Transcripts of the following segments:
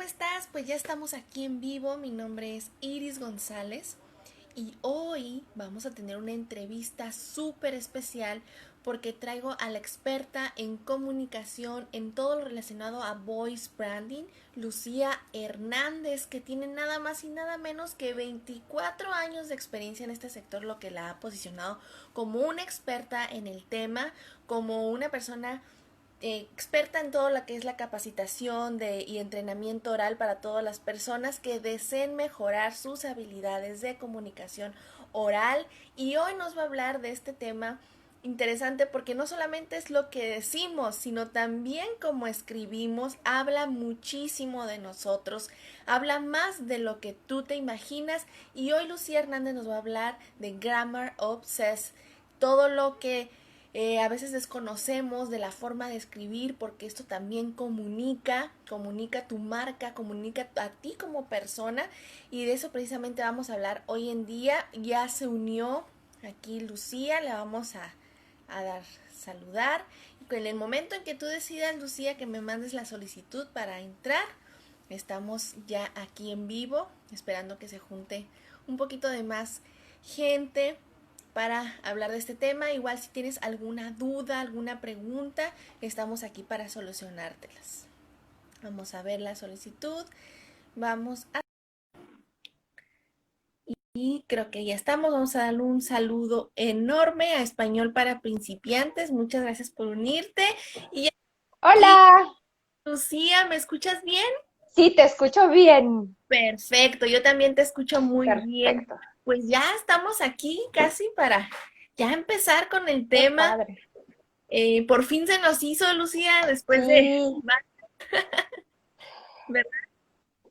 ¿cómo estás? Pues ya estamos aquí en vivo. Mi nombre es Iris González y hoy vamos a tener una entrevista súper especial porque traigo a la experta en comunicación en todo lo relacionado a voice branding, Lucía Hernández, que tiene nada más y nada menos que 24 años de experiencia en este sector, lo que la ha posicionado como una experta en el tema, como una persona experta en todo lo que es la capacitación y entrenamiento oral para todas las personas que deseen mejorar sus habilidades de comunicación oral. Y hoy nos va a hablar de este tema interesante porque no solamente es lo que decimos, sino también como escribimos, habla muchísimo de nosotros, habla más de lo que tú te imaginas. Y hoy Lucía Hernández nos va a hablar de Grammar Obsessed, todo lo que a veces desconocemos de la forma de escribir, porque esto también comunica tu marca, comunica a ti como persona, y de eso precisamente vamos a hablar hoy en día. Ya se unió aquí Lucía, la vamos a dar saludar. Y en el momento en que tú decidas, Lucía, que me mandes la solicitud para entrar, estamos ya aquí en vivo, esperando que se junte un poquito de más gente para hablar de este tema. Igual si tienes alguna duda, alguna pregunta, estamos aquí para solucionártelas. Vamos a ver la solicitud. Vamos a... Y creo que ya estamos. Vamos a darle un saludo enorme a Español para Principiantes. Muchas gracias por unirte. Y aquí, Hola, Lucía, ¿me escuchas bien? sí, te escucho bien. Perfecto, yo también te escucho muy bien. Perfecto, Pues ya estamos aquí casi para ya empezar con el qué tema. padre. Por fin se nos hizo, Lucía, después de... Sí, ¿verdad?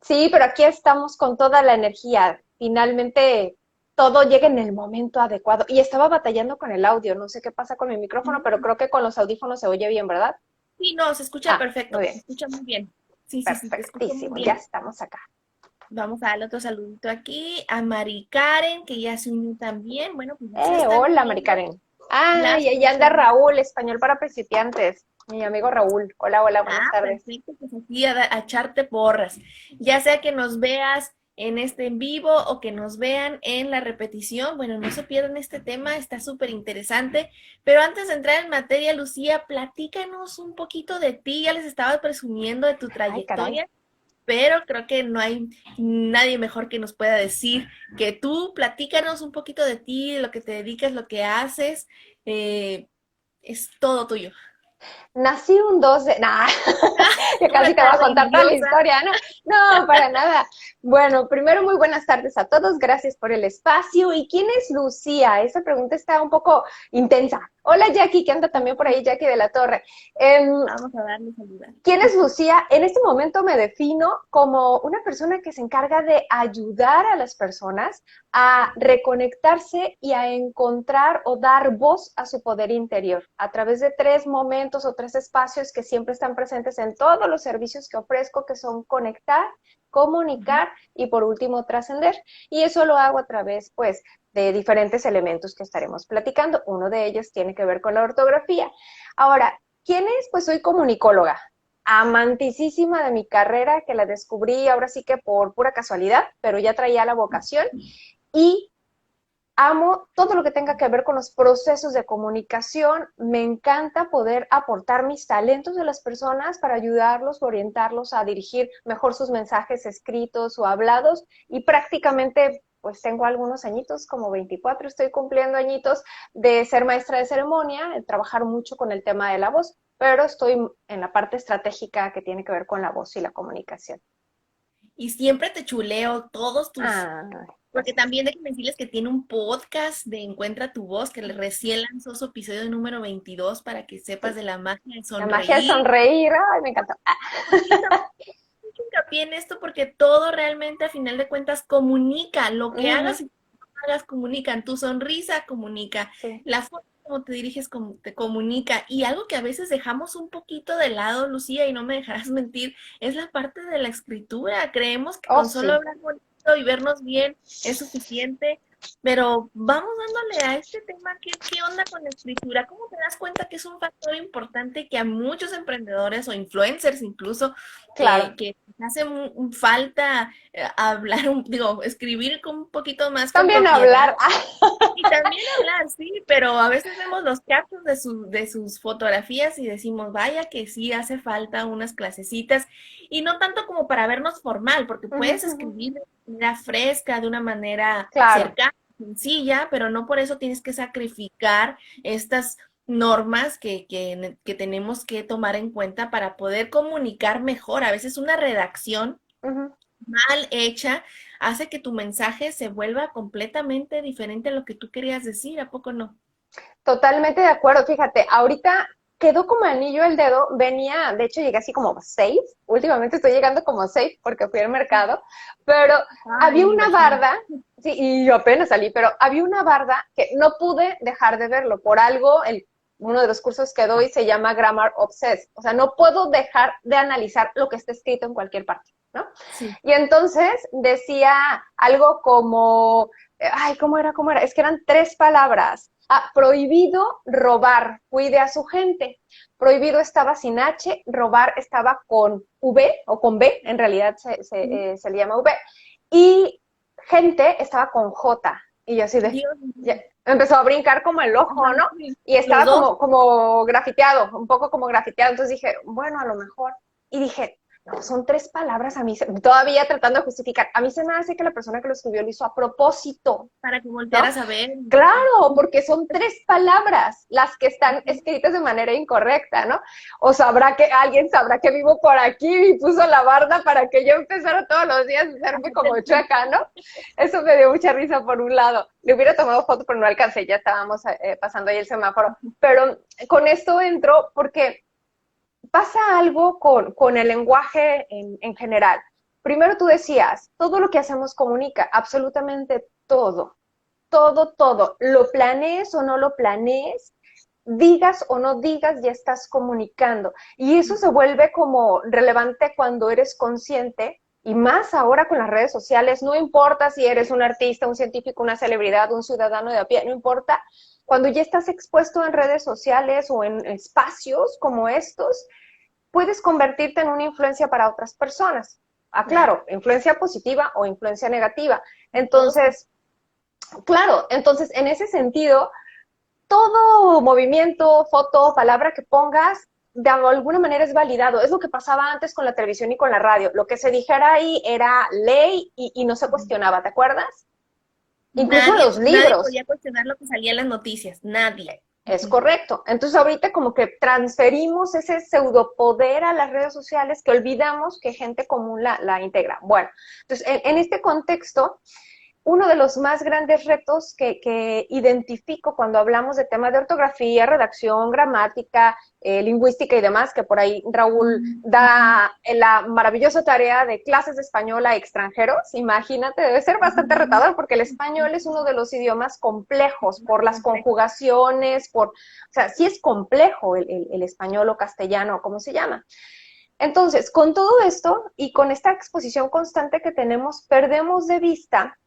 sí, pero aquí estamos con toda la energía. Finalmente todo llega en el momento adecuado. Y estaba batallando con el audio, no sé qué pasa con mi micrófono, pero creo que con los audífonos se oye bien, ¿verdad? Sí, no, se escucha Ah, muy perfecto, se bien, escucha muy bien. Sí, sí, sí, te escucho muy perfectísimo, ya bien. estamos acá. Vamos a darle otro saludito aquí a Mari Karen, que ya se unió también. Bueno, pues ya se están Hola, Mari uniendo Karen. Ah, las y ahí anda personas. Raúl, español para principiantes. Mi amigo Raúl. Hola, hola, buenas Ah, tardes. perfecto, pues aquí a echarte porras. Ya sea que nos veas en este en vivo o que nos vean en la repetición, bueno, no se pierdan este tema, está súper interesante. Pero antes de entrar en materia, Lucía, platícanos un poquito de ti. Ya les estaba presumiendo de tu Ay, caray. trayectoria, pero creo que no hay nadie mejor que nos pueda decir que tú. Platícanos un poquito de ti, de lo que te dedicas, lo que haces. eh, es todo tuyo. Nací un 2 de... Nah, que Tú casi te voy estás a contar toda la envidiosa. historia, ¿no? No, para nada. Bueno, primero muy buenas tardes a todos, gracias por el espacio. ¿Y quién es Lucía? Esa pregunta está un poco intensa. Hola Jackie, que anda también por ahí, Jackie de la Torre. Vamos a darle saludar. ¿Quién es Lucía? En este momento me defino como una persona que se encarga de ayudar a las personas a reconectarse y a encontrar o dar voz a su poder interior a través de tres momentos o tres espacios que siempre están presentes en todos los servicios que ofrezco, que son conectar, comunicar y por último trascender. Y eso lo hago a través, pues, de diferentes elementos que estaremos platicando. Uno de ellos tiene que ver con la ortografía. Ahora, ¿quién es? Pues soy comunicóloga, amanticísima de mi carrera, que la descubrí ahora sí que por pura casualidad, pero ya traía la vocación y amo todo lo que tenga que ver con los procesos de comunicación. Me encanta poder aportar mis talentos de las personas para ayudarlos, orientarlos a dirigir mejor sus mensajes escritos o hablados y prácticamente pues tengo algunos añitos, como 24, estoy cumpliendo añitos de ser maestra de ceremonia, de trabajar mucho con el tema de la voz, pero estoy en la parte estratégica que tiene que ver con la voz y la comunicación. Y siempre te chuleo todos tus... Ah, Porque gracias. también déjame decirles que tiene un podcast de Encuentra tu voz, que recién lanzó su episodio número 22 para que sepas Sí, de la magia de la magia de sonreír. sonreír, ay, me encantó. Porque también mucho hincapié en esto, porque todo realmente a final de cuentas comunica. Lo que Uh hagas -huh, y no hagas comunican. Tu sonrisa comunica. sí. La forma como te diriges te comunica. Y algo que a veces dejamos un poquito de lado, Lucía, y no me dejarás mentir, es la parte de la escritura. Creemos que Oh, con solo sí. hablar bonito y vernos bien es suficiente. Pero vamos dándole a este tema, ¿qué onda con la escritura? ¿Cómo te das cuenta que es un factor importante que a muchos emprendedores o influencers incluso Claro. que hace falta hablar, digo, escribir con un poquito más con También propiedad? hablar. Y también hablar, sí, pero a veces vemos los captions de sus fotografías y decimos, vaya que sí hace falta unas clasecitas, y no tanto como para vernos formal, porque Ujú, puedes ujú. escribir de manera fresca, de una manera Claro. cercana, sencilla, pero no por eso tienes que sacrificar estas normas que tenemos que tomar en cuenta para poder comunicar mejor. A veces una redacción Ujú. mal hecha hace que tu mensaje se vuelva completamente diferente a lo que tú querías decir, ¿a poco no? Totalmente de acuerdo. Fíjate, ahorita quedó como anillo el dedo. Venía, de hecho llegué así como safe. Últimamente estoy llegando como safe porque fui al mercado, pero Ay, había me una imagino. barda, sí, y yo apenas salí, pero había una barda que no pude dejar de verlo. Por algo, uno de los cursos que doy se llama Grammar Obsessed. O sea, no puedo dejar de analizar lo que está escrito en cualquier parte, ¿no? Sí. Y entonces decía algo como, ay, ¿cómo era? ¿Cómo era? Es que eran tres palabras. Ah, prohibido robar, cuide a su gente. Prohibido estaba sin H, robar estaba con V o con B, en realidad se le llama V. Y gente estaba con J. Y yo así de, Dios ya, mío. empezó a brincar como el ojo, Ajá, ¿no? sí. Y Los estaba dos. como grafiteado, un poco como grafiteado. Entonces dije, bueno, a lo mejor. Y dije, no, son tres palabras a mí, todavía tratando de justificar. A mí se me hace que la persona que lo escribió lo hizo a propósito, Para que ¿no? voltearas a ver. Claro, porque son tres palabras las que están escritas de manera incorrecta, ¿no? O sabrá que alguien sabrá que vivo por aquí y puso la barda para que yo empezara todos los días a hacerme como chueca, ¿no? Eso me dio mucha risa por un lado. Le hubiera tomado foto, pero no alcancé, ya estábamos pasando ahí el semáforo. Pero con esto entro porque pasa algo con el lenguaje en general. Primero tú decías, todo lo que hacemos comunica, absolutamente todo, todo, todo. Lo planees o no lo planees, digas o no digas, ya estás comunicando. Y eso se vuelve como relevante cuando eres consciente y más ahora con las redes sociales, no importa si eres un artista, un científico, una celebridad, un ciudadano de a pie, no importa. Cuando ya estás expuesto en redes sociales o en espacios como estos, puedes convertirte en una influencia para otras personas. Ah, Claro. claro, influencia positiva o influencia negativa. Todos. Entonces, claro, entonces en ese sentido, todo movimiento, foto, palabra que pongas, de alguna manera es validado. Es lo que pasaba antes con la televisión y con la radio. Lo que se dijera ahí era ley y no se cuestionaba, ¿te acuerdas? Incluso Nadie, los nadie libros. podía cuestionar lo que salía en las noticias. Nadie. Es Ujú. correcto. Entonces ahorita como que transferimos ese pseudopoder a las redes sociales que olvidamos que gente común la integra. Bueno, entonces en este contexto, uno de los más grandes retos que identifico cuando hablamos de temas de ortografía, redacción, gramática, lingüística y demás, que por ahí Raúl da la maravillosa tarea de clases de español a extranjeros. Imagínate, debe ser bastante retador porque el español es uno de los idiomas complejos por las Complejo. conjugaciones, o sea, sí es complejo el español o castellano, como se llama. Entonces, con todo esto y con esta exposición constante que tenemos, perdemos de vista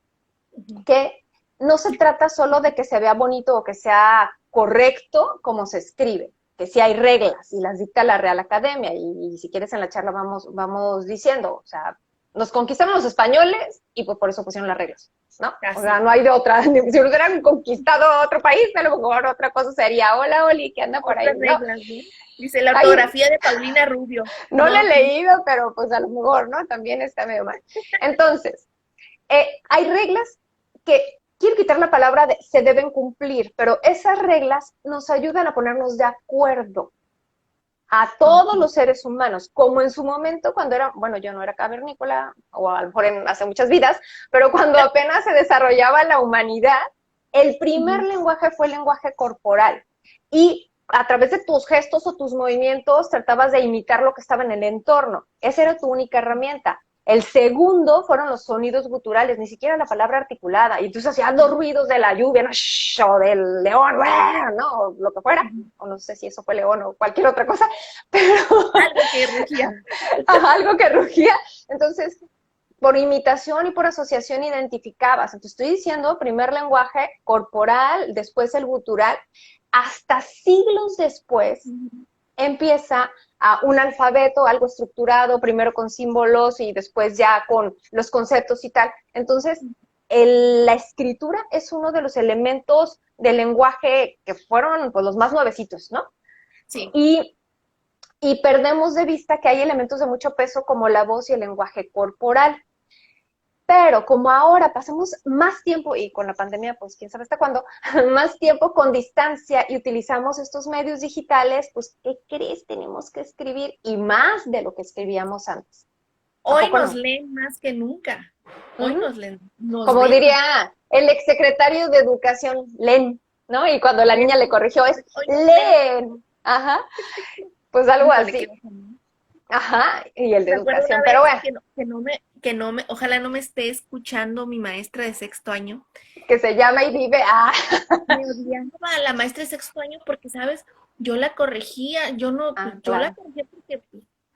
Ujú. que no se trata solo de que se vea bonito o que sea correcto como se escribe, que sí hay reglas y las dicta la Real Academia y si quieres en la charla vamos diciendo, o sea, nos conquistaron los españoles y pues por eso pusieron las reglas, ¿no? O sea, Casi. no hay de otra. Si nos hubieran conquistado otro país, a lo mejor otra cosa sería, hola, Oli, ¿qué anda por Otras ahí? No, reglas, ¿no? Dice la hay, ortografía de Paulina Rubio. no lo he No, leído, pero pues a lo mejor, ¿no? También está medio mal. Entonces, hay reglas que, quiero quitar la palabra de se deben cumplir, pero esas reglas nos ayudan a ponernos de acuerdo a todos ujú. los seres humanos, como en su momento cuando era, bueno, yo no era cavernícola, o a lo mejor hace muchas vidas, pero cuando apenas se desarrollaba la humanidad, el primer Ujú. lenguaje fue el lenguaje corporal. Y a través de tus gestos o tus movimientos tratabas de imitar lo que estaba en el entorno. Esa era tu única herramienta. El segundo fueron los sonidos guturales, ni siquiera la palabra articulada. Y entonces hacías los ruidos de la lluvia, ¿no? Shh, o del león, ¿no? O lo que fuera. Ujú. O no sé si eso fue león o cualquier otra cosa, pero Algo que rugía. algo que rugía. Entonces, por imitación y por asociación identificabas. Entonces estoy diciendo primer lenguaje corporal, después el gutural, hasta siglos después empieza a un alfabeto, algo estructurado, primero con símbolos y después ya con los conceptos y tal. Entonces, la escritura es uno de los elementos del lenguaje que fueron pues, los más nuevecitos, ¿no? Sí. Y perdemos de vista que hay elementos de mucho peso como la voz y el lenguaje corporal. Pero como ahora pasamos más tiempo, y con la pandemia, pues quién sabe hasta cuándo, más tiempo con distancia y utilizamos estos medios digitales, pues, ¿qué crees? Tenemos que escribir y más de lo que escribíamos antes. ¿A Hoy poco nos no? leen más que nunca. Hoy nos leen, nos Como ven más. diría el exsecretario de Educación, len, ¿no? Y cuando la niña le corrigió es, Hoy nos leen. len. Ajá, pues algo Híjole, así. qué Ajá, y el de me acuerdo Educación. una Pero vez bueno, que no me, ojalá no me esté escuchando mi maestra de sexto año. que se llama y vive. Ah, Me odiaba a la maestra de sexto año porque, ¿sabes? Yo la corregía, yo no, pues, ah, yo la claro. corregía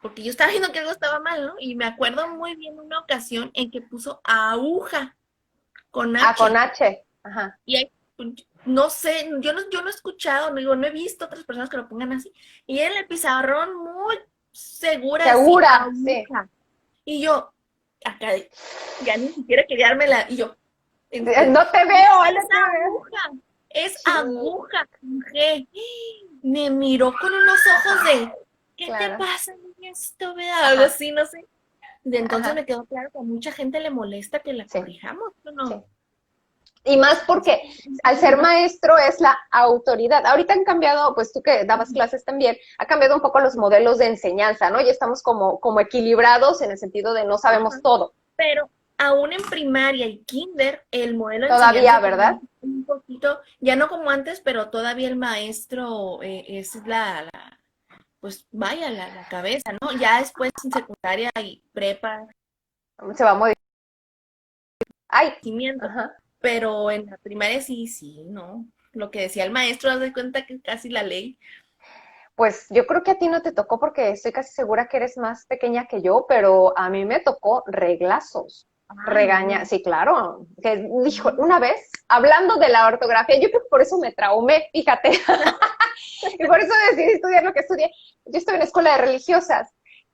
porque yo estaba viendo que algo estaba mal, ¿no? Y me acuerdo muy bien una ocasión en que puso aguja con Ah, con H. H. Ajá. Y hay, no sé, yo no he escuchado, no digo, no he visto otras personas que lo pongan así. Y en el pizarrón muy segura, así, Segura, sí. aguja. Y yo, acá, ya ni siquiera quería dármela. Y yo, No te veo, es no te veo. aguja, es aguja, con G. Me miró con unos ojos de, ¿qué te Claro. pasa, niña estúpida? Algo Ajá. así, no sé. De entonces Ajá. me quedó claro que a mucha gente le molesta que la Sí, corrijamos, ¿o sí. no? Y más porque al ser maestro es la autoridad. Ahorita han cambiado, pues tú que dabas clases también, ha cambiado un poco los modelos de enseñanza, ¿no? Ya estamos como equilibrados en el sentido de no sabemos Ajá. todo. Pero aún en primaria y kinder, el modelo de Todavía, enseñanza todavía ¿verdad? es un poquito, ya no como antes, pero todavía el maestro es pues vaya, la cabeza, ¿no? Ya después en secundaria y prepa, Se va a modificar. Ay, cimiento, ajá. pero en la primaria sí, sí, ¿no? Lo que decía el maestro, haz de cuenta que casi la ley. Pues yo creo que a ti no te tocó porque estoy casi segura que eres más pequeña que yo, pero a mí me tocó reglazos. Ah, Regaña, no. sí, claro. Que dijo, una vez, hablando de la ortografía, yo creo que por eso me traumé, fíjate. Y por eso decidí estudiar lo que estudié. Yo estuve en escuela de religiosas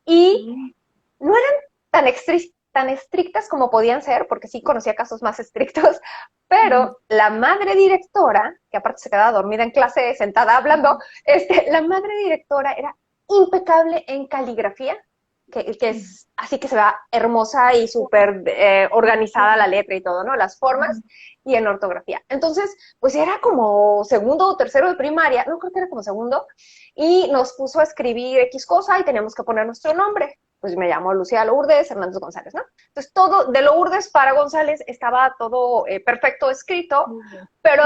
y Mm, no eran tan estrictas como podían ser, porque sí conocía casos más estrictos, ujú, pero la madre directora, que aparte se quedaba dormida en clase, sentada hablando, la madre directora era impecable en caligrafía, que ujú, es así que se va hermosa y súper organizada la letra y todo, ¿no? Las formas y en ortografía. Entonces, pues era como segundo o tercero de primaria, no creo que era como segundo, y nos puso a escribir X cosa y teníamos que poner nuestro nombre. Pues me llamo Lucía Lourdes Hernández González, ¿no? Entonces todo de Lourdes para González estaba todo perfecto escrito, muy bien. pero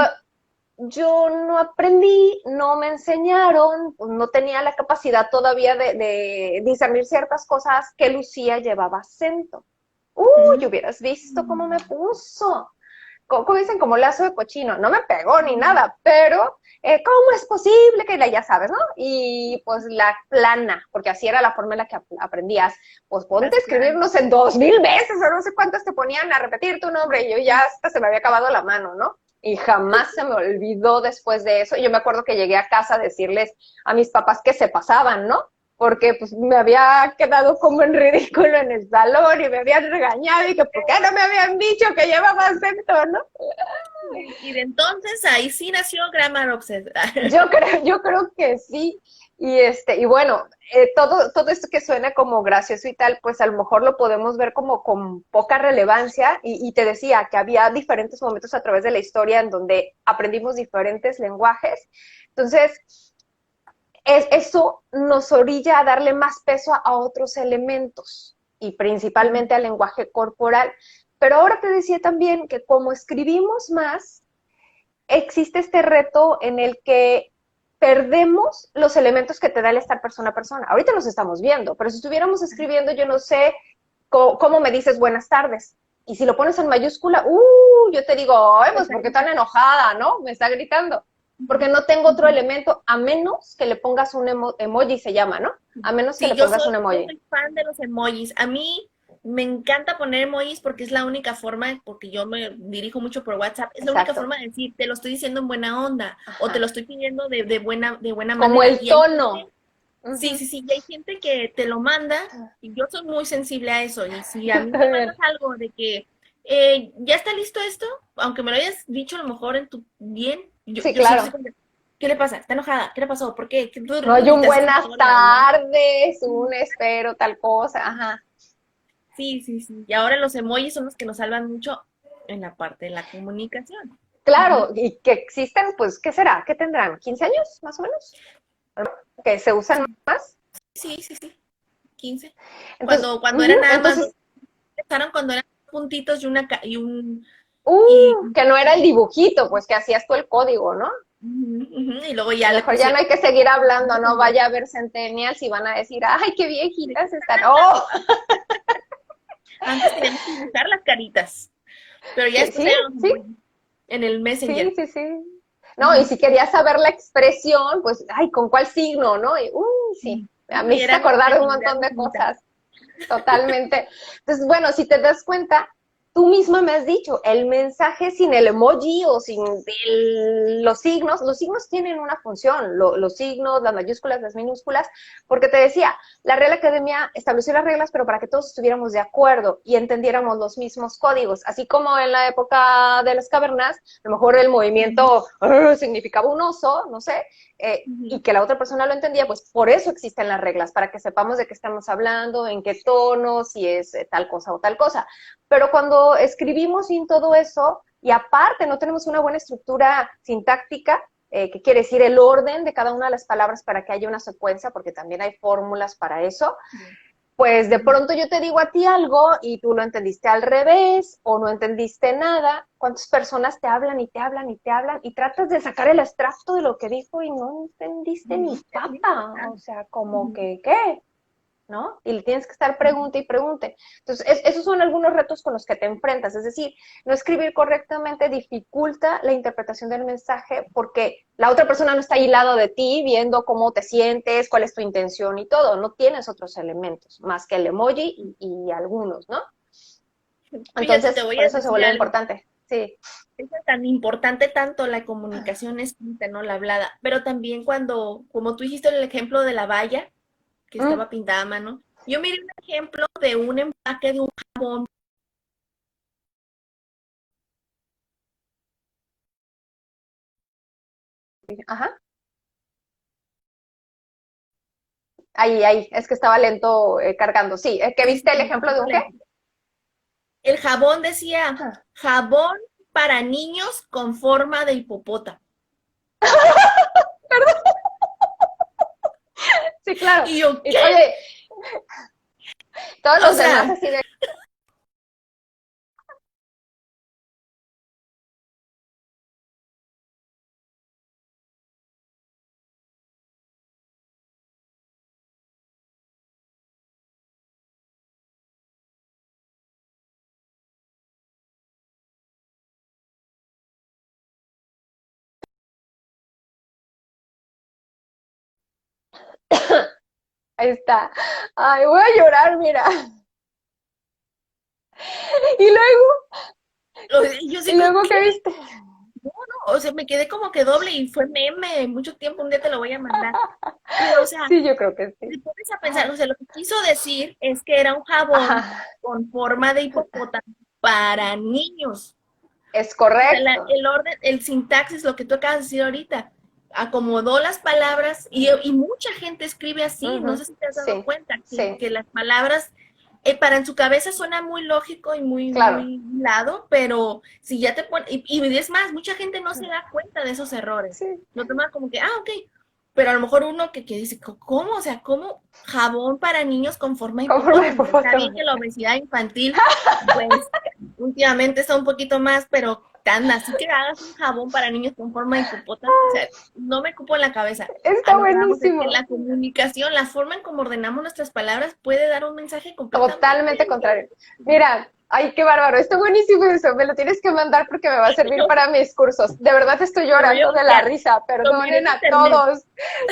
yo no aprendí, no me enseñaron, pues no tenía la capacidad todavía de discernir ciertas cosas que Lucía llevaba acento. Uy, Mm, hubieras visto cómo me puso. Como dicen, como lazo de cochino. No me pegó ni nada, pero ¿cómo es posible que ya sabes, ¿no? Y pues la plana, porque así era la forma en la que aprendías. Pues ponte las a planas. escribirnos en 2000 veces o no sé cuántas te ponían a repetir tu nombre y yo ya hasta se me había acabado la mano, ¿no? Y jamás se me olvidó después de eso. Yo me acuerdo que llegué a casa a decirles a mis papás que se pasaban, ¿no? Porque pues me había quedado como en ridículo en el salón y me habían regañado y que por qué no me habían dicho que llevaba acento, ¿no? Y de entonces ahí sí nació Grammar Obsessed. Yo creo que sí. Y bueno, todo esto que suena como gracioso y tal, pues a lo mejor lo podemos ver como con poca relevancia. Y te decía que había diferentes momentos a través de la historia en donde aprendimos diferentes lenguajes. Entonces, eso nos orilla a darle más peso a otros elementos y principalmente al lenguaje corporal. Pero ahora te decía también que como escribimos más, existe este reto en el que perdemos los elementos que te da el estar persona a persona. Ahorita los estamos viendo, pero si estuviéramos escribiendo, yo no sé cómo me dices buenas tardes. Y si lo pones en mayúscula, yo te digo, ay, pues porque tan enojada, ¿no? Me está gritando. Porque no tengo otro elemento, a menos que le pongas un emoji, se llama, ¿no? A menos que Sí, le yo pongas soy, un yo emoji. soy fan de los emojis. A mí, me encanta poner emojis porque es la única forma, porque yo me dirijo mucho por WhatsApp, es la única Exacto. forma de decir, te lo estoy diciendo en buena onda o te lo Ajá. estoy pidiendo de buena Como manera. el Y hay tono. gente, sí, Ujú. sí, sí, y hay gente que te lo manda y yo soy muy sensible a eso. Y si a mí me mandas algo de que ya está listo esto, aunque me lo hayas dicho a lo mejor en tu bien, Sí, yo siempre claro. sé como, ¿qué le pasa? ¿Está enojada? ¿Qué le pasó? ¿Por qué? No hay Y un te haces buenas bolas, ¿no? tardes, un espero, tal cosa. Ajá. Sí, sí, sí. Y ahora los emojis son los que nos salvan mucho en la parte de la comunicación. Ujú. Claro, y que existen, pues, ¿qué será? ¿Qué tendrán? ¿15 años, más o menos? Que se usan Sí, más. sí, sí, sí. 15. Entonces, Cuando ujú, era nada más, entonces, empezaron cuando eran puntitos y una y un que no era el dibujito, pues que hacías tú el código, ¿no? ujú, ujú, y luego ya le Mejor ya pusieron no hay que seguir hablando, no Messenger. vaya a haber centennials y van a decir, ay, qué viejitas están. Oh, Antes teníamos que dibujar las caritas, pero ya sí, después sí, eran los sí, emojis en el sí, Messenger. sí, sí. No, y Ujú, si querías saber la expresión, pues, ay, ¿con cuál signo, no? Y, sí, me y hiciste era acordar de un creatividad montón de infinita. cosas. Totalmente. Entonces, bueno, si te das cuenta, tú misma me has dicho, el mensaje sin el emoji o sin los signos tienen una función, los signos, las mayúsculas, las minúsculas, porque te decía, la Real Academia estableció las reglas, pero para que todos estuviéramos de acuerdo y entendiéramos los mismos códigos, así como en la época de las cavernas, a lo mejor el Ujú, movimiento significaba un oso, no sé, ujú. y que la otra persona lo entendía, pues por eso existen las reglas, para que sepamos de qué estamos hablando, en qué tono, si es tal cosa o tal cosa. Pero cuando escribimos sin todo eso, y aparte no tenemos una buena estructura sintáctica, que quiere decir el orden de cada una de las palabras para que haya una secuencia, porque también hay fórmulas para eso, pues de Ujú. pronto yo te digo a ti algo y tú lo entendiste al revés o no entendiste nada. ¿Cuántas personas te hablan y te hablan y te hablan y tratas de sacar el extracto de lo que dijo y no entendiste No ni entendiste papa? nada. O sea, como Ujú, que, ¿qué? ¿No? Y le tienes que estar ujú. pregunte y pregunte. Entonces, esos son algunos retos con los que te enfrentas. Es decir, no escribir correctamente dificulta la interpretación del mensaje porque la otra persona no está ahí al lado de ti viendo cómo te sientes, cuál es tu intención y todo. No tienes otros elementos más que el emoji y algunos, ¿no? Fíjate, te Entonces, voy por a eso se decir vuelve algo. importante. Sí. Es tan importante tanto la comunicación escrita, ¿no? La hablada, pero también cuando, como tú dijiste el ejemplo de la valla que Mm, estaba pintada a mano, yo miré un ejemplo de un empaque de un jabón. ajá. Ahí, es que estaba lento cargando. Sí, ¿que Sí, sí, viste el sí, un ejemplo de poquito un qué? lento. El jabón decía Ajá. jabón para niños con forma de hipopótamo. Sí, claro. Y yo, Y, ¿qué? oye, todos O los demás sea, así de, ahí está. Ay, voy a llorar, mira. Y luego, yo y sí, luego, ¿qué? ¿qué viste? O sea, me quedé como que doble y fue meme mucho tiempo, un día te lo voy a mandar. Pero, o sea, Sí, yo creo que sí. te pones a pensar, o sea, lo que quiso decir es que era un jabón Ajá, con forma de hipopótamo para niños. es O sea, correcto. el orden, el sintaxis, lo que tú acabas de decir ahorita, acomodó las palabras y mucha gente escribe así, no Ujú, sé si te has dado sí, cuenta, sí, que las palabras para en su cabeza suena muy lógico y muy, claro. muy hilado, pero si ya te pones, y es más, mucha gente no se da cuenta de esos errores, Sí, lo toma como que, ok, pero a lo mejor uno que dice, ¿cómo? O sea, ¿cómo jabón para niños con forma de con forma de hipopótamo? Está bien hipopótamo. que la obesidad infantil, pues últimamente está un poquito más, pero tan así que hagas un jabón para niños con forma de hipopótamo, o sea, no me cupo en la cabeza. A Está lo que vamos es que buenísimo. la comunicación, la forma en cómo ordenamos nuestras palabras puede dar un mensaje completamente Totalmente contrario. diferente. Mira, ay, qué bárbaro. Está buenísimo eso. Me lo tienes que mandar porque me va a servir para mis cursos. De verdad estoy Lo voy a llorando de la buscar. risa. Lo miré Perdonen en a internet. todos.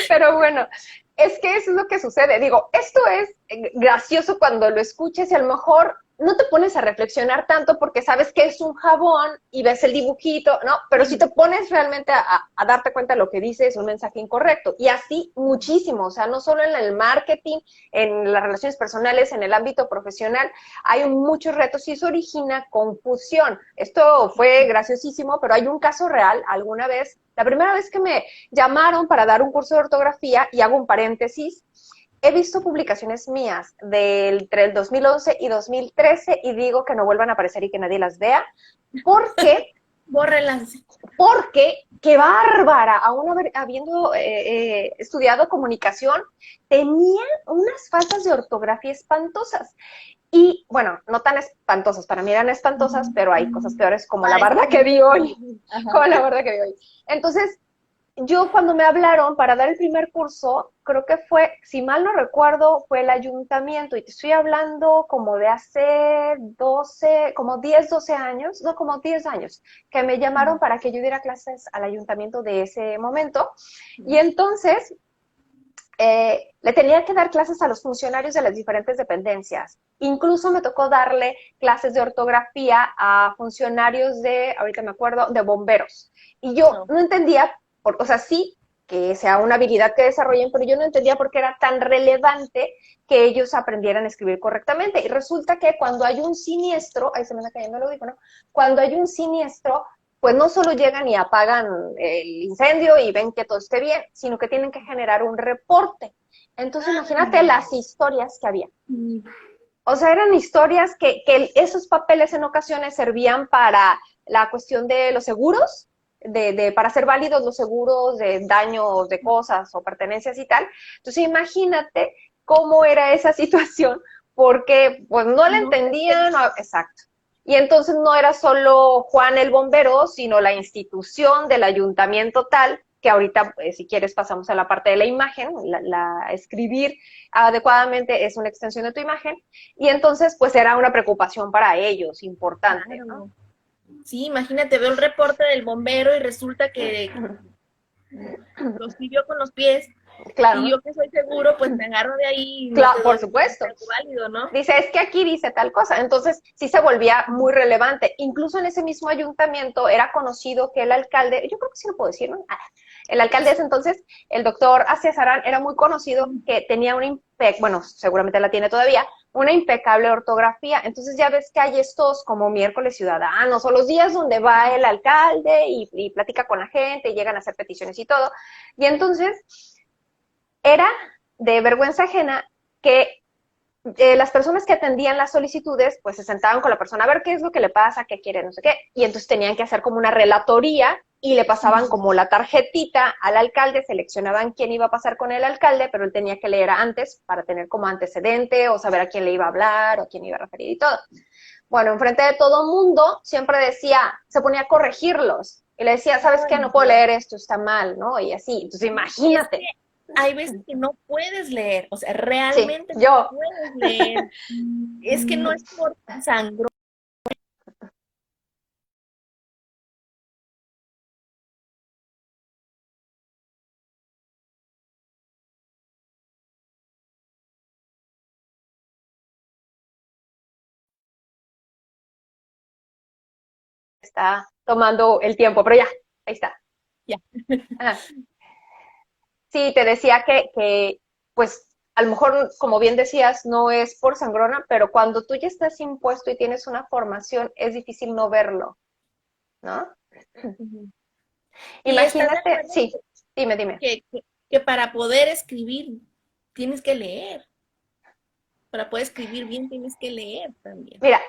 Pero bueno, Es que eso es lo que sucede. Digo, esto es gracioso cuando lo escuches y a lo mejor no te pones a reflexionar tanto porque sabes que es un jabón y ves el dibujito, ¿no? Pero si te pones realmente a darte cuenta de lo que dice, es un mensaje incorrecto. Y así muchísimo, o sea, no solo en el marketing, en las relaciones personales, en el ámbito profesional, hay muchos retos y eso origina confusión. Esto fue graciosísimo, pero hay un caso real. Alguna vez, la primera vez que me llamaron para dar un curso de ortografía, y hago un paréntesis, he visto publicaciones mías entre el 2011 y 2013 y digo que no vuelvan a aparecer y que nadie las vea, porque, Bórrelas. porque qué bárbara, aún habiendo estudiado comunicación, tenía unas faltas de ortografía espantosas. Y bueno, no tan espantosas, para mí eran espantosas, pero hay cosas peores como la barda que vi hoy, como la barda que vi hoy. Entonces, yo cuando me hablaron para dar el primer curso, creo que fue, si mal no recuerdo, fue el ayuntamiento, y te estoy hablando como de hace 12, como 10, 12 años, no, como 10 años, que me llamaron para que yo diera clases al ayuntamiento de ese momento, y entonces le tenía que dar clases a los funcionarios de las diferentes dependencias. Incluso me tocó darle clases de ortografía a funcionarios de, ahorita me acuerdo, de bomberos. Y yo no entendía, o sea, sí que sea una habilidad que desarrollen, pero yo no entendía por qué era tan relevante que ellos aprendieran a escribir correctamente. Y resulta que cuando hay un siniestro, ahí se me está cayendo el audífono, cuando hay un siniestro, pues no solo llegan y apagan el incendio y ven que todo esté bien, sino que tienen que generar un reporte. Entonces, imagínate las historias que había. O sea, eran historias que esos papeles en ocasiones servían para la cuestión de los seguros, para hacer válidos los seguros de daños de cosas o pertenencias y tal. Entonces, imagínate cómo era esa situación, porque pues no la entendían, exacto. Y entonces no era solo Juan el bombero, sino la institución del ayuntamiento tal, que ahorita, si quieres, pasamos a la parte de la imagen, escribir adecuadamente es una extensión de tu imagen, y entonces pues era una preocupación para ellos, importante, Claro. ¿no? Sí, imagínate, veo el reporte del bombero y resulta que lo escribió con los pies. Claro. Y yo que soy seguro, pues me agarro de ahí y no Claro, te por doy supuesto. válido, ¿no? Dice, es que aquí dice tal cosa. Entonces, sí se volvía muy relevante. Incluso en ese mismo ayuntamiento era conocido que el alcalde, yo creo que sí lo puedo decir, ¿no? El alcalde de ese entonces, el doctor Aciazarán, era muy conocido que tenía una, bueno, seguramente la tiene todavía, una impecable ortografía. Entonces ya ves que hay estos como miércoles ciudadanos o los días donde va el alcalde y platica con la gente y llegan a hacer peticiones y todo. Y entonces era de vergüenza ajena que las personas que atendían las solicitudes, pues se sentaban con la persona a ver qué es lo que le pasa, qué quiere, no sé qué, y entonces tenían que hacer como una relatoría y le pasaban como la tarjetita al alcalde, seleccionaban quién iba a pasar con el alcalde, pero él tenía que leer antes para tener como antecedente o saber a quién le iba a hablar o a quién iba a referir y todo. Bueno, enfrente de todo mundo siempre decía, se ponía a corregirlos y le decía, ¿sabes qué? No puedo leer esto, está mal, ¿no? Y así, entonces imagínate. Hay veces que no puedes leer, o sea, Sí, realmente yo. no puedes leer. Es que no es por sangro. Está tomando el tiempo, pero ya, ahí está. Ya. Ah, sí, te decía pues, a lo mejor, como bien decías, no es por sangrona, pero cuando tú ya estás impuesto y tienes una formación, es difícil no verlo, ¿no? Y estás de Imagínate, acuerdo sí, dime. que para poder escribir tienes que leer. Para poder escribir bien tienes que leer también. Mira,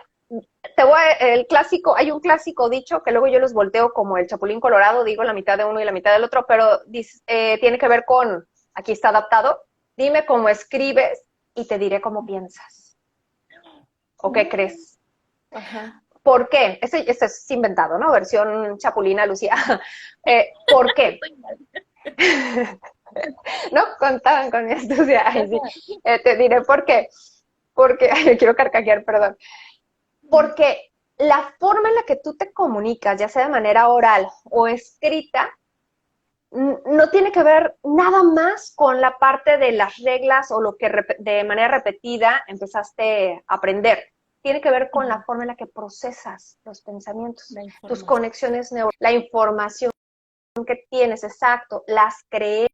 el clásico, hay un clásico dicho que luego yo los volteo como el Chapulín Colorado, digo la mitad de uno y la mitad del otro, pero tiene que ver con, aquí está adaptado, dime cómo escribes y te diré cómo piensas. ¿O qué crees? Ajá. ¿Por qué? Este es inventado, ¿no? Versión Chapulina, Lucía. ¿Por qué? No contaban con mi astucia. Ay, sí. Te diré por qué. Porque, ay, quiero carcajear, perdón. Porque la forma en la que tú te comunicas, ya sea de manera oral o escrita, no tiene que ver nada más con la parte de las reglas o lo que de manera repetida empezaste a aprender. Tiene que ver con la forma en la que procesas los pensamientos, tus conexiones neurales, la información que tienes, exacto, las creencias.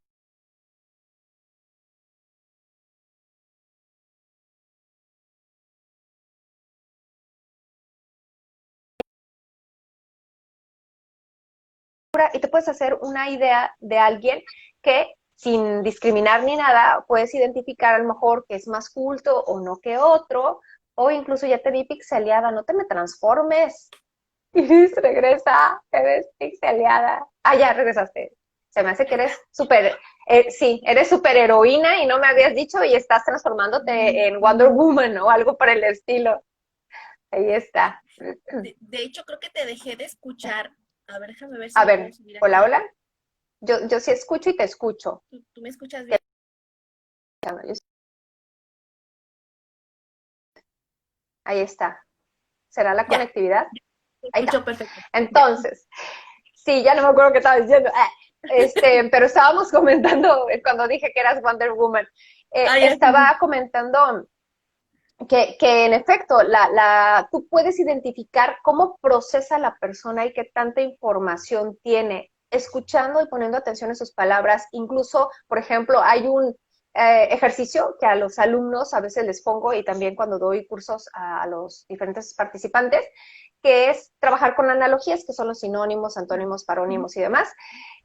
Y te puedes hacer una idea de alguien que, sin discriminar ni nada, puedes identificar a lo mejor que es más culto o no que otro, o incluso ya te vi pixeleada, no te me transformes. Iris, regresa, eres pixeleada. Ah, ya regresaste. Se me hace que eres súper, sí, eres súper heroína y no me habías dicho y estás transformándote en Wonder Woman o algo por el estilo. Ahí está. De hecho, creo que te dejé de escuchar. A ver, déjame ver si A lo puedo ver, subir hola, acá. hola. Yo sí escucho y te escucho. ¿Tú me escuchas bien? Ahí está. ¿Será la Ya, conectividad? te Ahí está. escucho perfecto. Ya. Entonces, sí, ya no me acuerdo qué estaba diciendo. Pero estábamos comentando cuando dije que eras Wonder Woman. Ah, ya, sí, sí. Estaba comentando que en efecto, tú puedes identificar cómo procesa la persona y qué tanta información tiene, escuchando y poniendo atención en sus palabras. Incluso, por ejemplo, hay un ejercicio que a los alumnos a veces les pongo y también cuando doy cursos a los diferentes participantes, que es trabajar con analogías, que son los sinónimos, antónimos, parónimos y demás.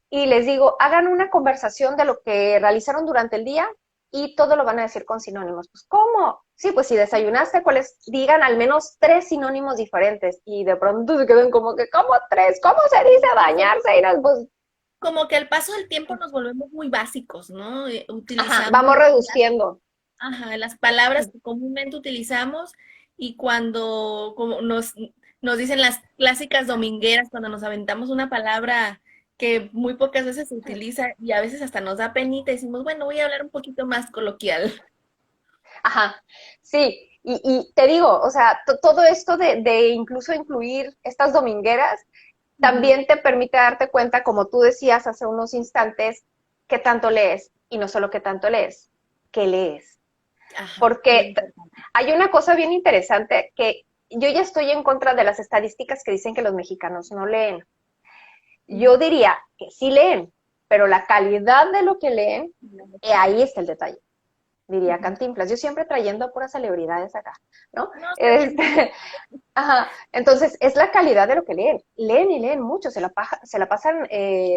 Y les digo, hagan una conversación de lo que realizaron durante el día y todo lo van a decir con sinónimos. Pues, ¿cómo? Sí, pues si desayunaste, ¿cuáles? Digan al menos 3 sinónimos diferentes. Y de pronto se quedan como que, ¿cómo 3? ¿Cómo se dice bañarse? Y no, pues, Como que al paso del tiempo nos volvemos muy básicos, ¿no? ajá, Utilizamos vamos reduciendo. las palabras que comúnmente utilizamos y cuando como nos dicen las clásicas domingueras, cuando nos aventamos una palabra que muy pocas veces se utiliza y a veces hasta nos da penita y decimos, bueno, voy a hablar un poquito más coloquial. Ajá, sí. Y te digo, o sea, todo esto de incluso incluir estas domingueras Ujú. también te permite darte cuenta, como tú decías hace unos instantes, qué tanto lees. Y no solo qué tanto lees, qué lees. Ajá, muy Porque importante. hay una cosa bien interesante que yo ya estoy en contra de las estadísticas que dicen que los mexicanos no leen. Yo Ujú. diría que sí leen, pero la calidad de lo que leen, ahí está el detalle, diría Ujú. Cantinflas. Yo siempre trayendo a puras celebridades acá, ¿no? No, está bien. Ajá, entonces es la calidad de lo que leen. Leen y leen mucho, se la pasan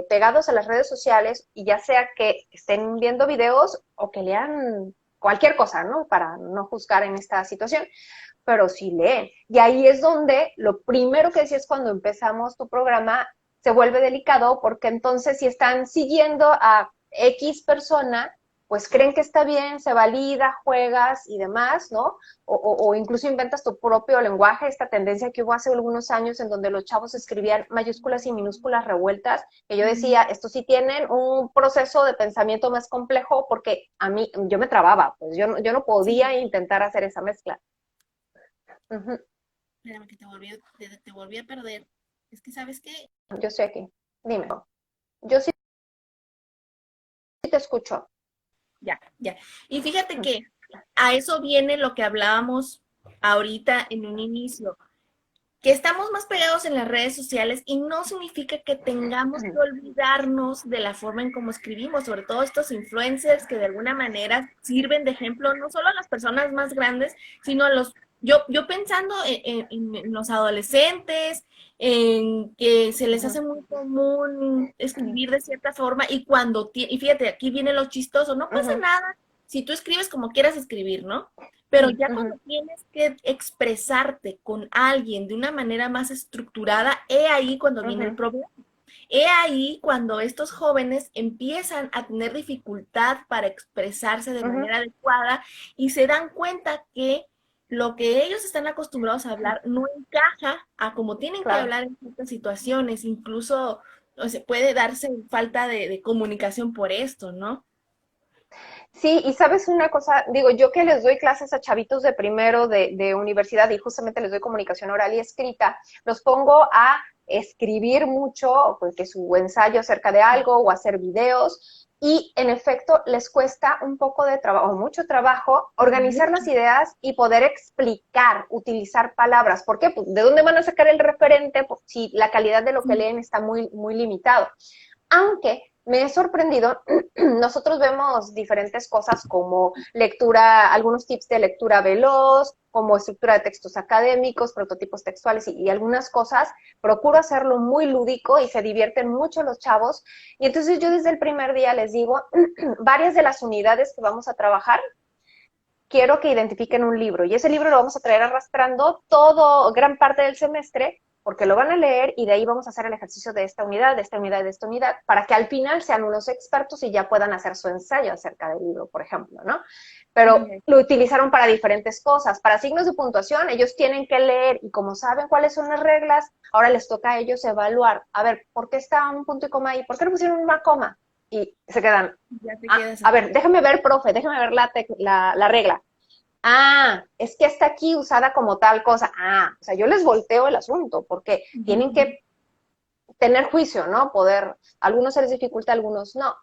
pegados a las redes sociales y ya sea que estén viendo videos o que lean cualquier cosa, ¿no? Para no juzgar en esta situación, pero sí leen. Y ahí es donde lo primero que decías cuando empezamos tu programa se vuelve delicado porque entonces si están siguiendo a X persona, pues creen que está bien, se valida, juegas y demás, ¿no? O incluso inventas tu propio lenguaje, esta tendencia que hubo hace algunos años en donde los chavos escribían mayúsculas y minúsculas revueltas, que yo decía, estos sí tienen un proceso de pensamiento más complejo porque a mí, yo me trababa, pues yo no podía Sí, intentar hacer esa mezcla. Ujú. espérame que te volví a perder. Es que, ¿sabes qué? Yo estoy aquí. Dime. Yo sí te escucho. Ya, ya. Y fíjate que a eso viene lo que hablábamos ahorita en un inicio, que estamos más pegados en las redes sociales y no significa que tengamos que olvidarnos de la forma en cómo escribimos, sobre todo estos influencers que de alguna manera sirven de ejemplo no solo a las personas más grandes, sino a los, yo pensando en los adolescentes, en que se les hace muy común escribir de cierta forma y y fíjate, aquí viene lo chistoso, no pasa nada si tú escribes como quieras escribir, ¿no? Pero ya cuando tienes que expresarte con alguien de una manera más estructurada, he ahí cuando viene el problema. He ahí cuando estos jóvenes empiezan a tener dificultad para expresarse de manera adecuada y se dan cuenta que lo que ellos están acostumbrados a hablar no encaja a como tienen que Claro. hablar en ciertas situaciones, incluso o sea, puede darse falta de comunicación por esto, ¿no? Sí, y sabes una cosa, digo, yo que les doy clases a chavitos de primero de universidad y justamente les doy comunicación oral y escrita, los pongo a escribir mucho, pues, que su ensayo acerca de algo o hacer videos. Y en efecto, les cuesta un poco de trabajo, mucho trabajo, organizar Mucho. las ideas y poder explicar, utilizar palabras. ¿Por qué? Pues, ¿de dónde van a sacar el referente si la calidad de lo que leen está muy, muy limitado? Aunque me he sorprendido, nosotros vemos diferentes cosas como lectura, algunos tips de lectura veloz, como estructura de textos académicos, prototipos textuales y algunas cosas. Procuro hacerlo muy lúdico y se divierten mucho los chavos. Y entonces yo desde el primer día les digo, varias de las unidades que vamos a trabajar, quiero que identifiquen un libro y ese libro lo vamos a traer arrastrando todo, gran parte del semestre, porque lo van a leer y de ahí vamos a hacer el ejercicio de esta unidad, de esta unidad, de esta unidad, para que al final sean unos expertos y ya puedan hacer su ensayo acerca del libro, por ejemplo, ¿no? Pero Ok. lo utilizaron para diferentes cosas. Para signos de puntuación, ellos tienen que leer y como saben cuáles son las reglas, ahora les toca a ellos evaluar. A ver, ¿por qué está un punto y coma ahí? ¿Por qué no pusieron una coma? Y se quedan, Ya te ah, quedas a así. ver, déjame ver, profe, déjame ver la regla. Ah, es que está aquí usada como tal cosa. Ah, o sea, yo les volteo el asunto porque tienen Ujú. que tener juicio, ¿no? Poder, algunos se les dificulta, algunos no.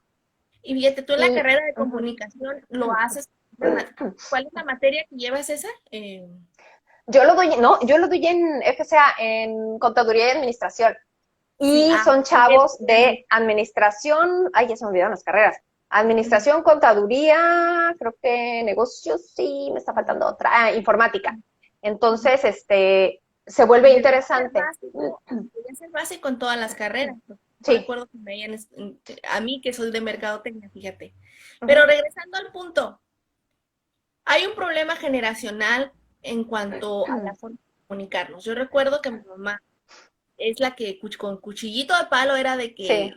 Y fíjate, tú en la Y carrera de uh-huh. comunicación lo haces. ¿Cuál es la materia que llevas esa? Yo lo doy, no, yo lo doy en FCA, en Contaduría y Administración. Sí, Y son porque chavos de administración, ay, ya se me olvidaron las carreras. Administración, contaduría, creo que negocios, sí, me está faltando otra, informática. Entonces, se vuelve interesante. debería ser básico en todas las carreras. No Sí. recuerdo que me hayan, a mí que soy de mercadotecnia, fíjate. Pero Uh-huh. regresando al punto, hay un problema generacional en cuanto a la forma de comunicarnos. Yo recuerdo que mi mamá es la que con cuchillito de palo era de Sí. que,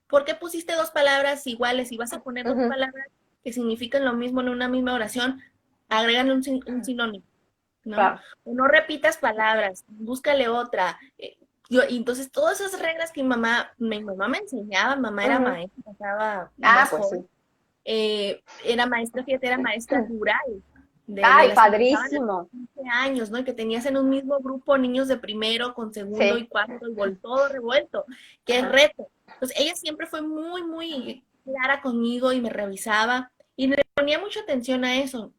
¿por qué pusiste dos palabras iguales? Si vas a poner dos Uh-huh. palabras que significan lo mismo en una misma oración, agrégale un sinónimo, ¿no? Claro. O no repitas palabras, búscale otra. Y entonces todas esas reglas que mi mamá me enseñaba, mamá era Uh-huh. maestra, estaba Ah, más pues sí. joven, era maestra, fíjate, era maestra rural, de Ay, las que empezaban a los padrísimo. 15 años, ¿no? Y que tenías en un mismo grupo niños de primero con segundo y Sí. cuarto y todo revuelto. Qué Ajá. reto. Entonces ella siempre fue muy, muy clara conmigo y me revisaba y le ponía mucha atención a eso.